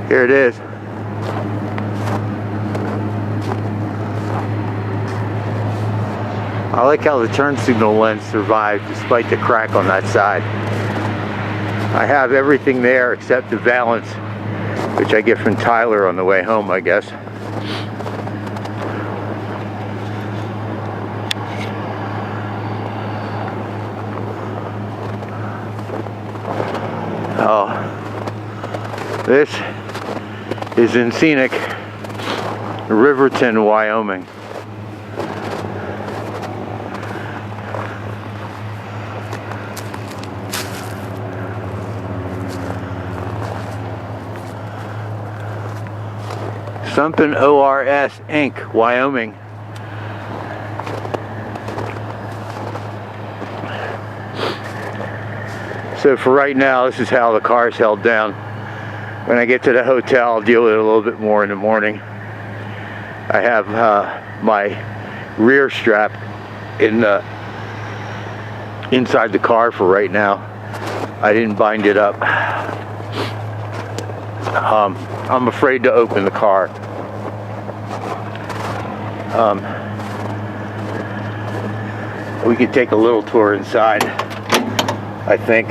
Here it is. I like how the turn signal lens survived despite the crack on that side. I have everything there except the valance, which I get from Tyler on the way home, I guess. Oh, this is in scenic Riverton, Wyoming. Something ORS Inc., Wyoming. So for right now, this is how the car is held down. When I get to the hotel, I'll deal with it a little bit more in the morning. I have my rear strap in inside the car for right now. I didn't bind it up. I'm afraid to open the car. We could take a little tour inside. I think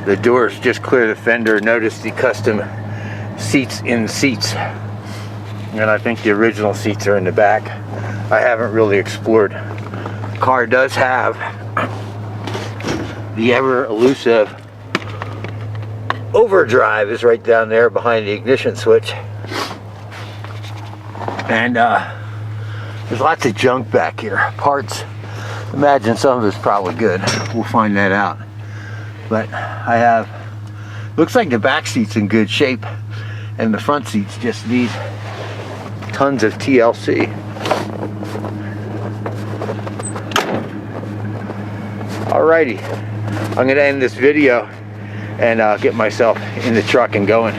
the doors just clear the fender. Notice the custom seats in seats, and I think the original seats are in the back. I haven't really explored. The car does have the ever elusive overdrive is right down there behind the ignition switch, and there's lots of junk back here, parts. Imagine some of it's probably good. We'll find that out. But I have, looks like the back seat's in good shape, and the front seats just need tons of TLC. Alrighty, I'm gonna end this video and get myself in the truck and going.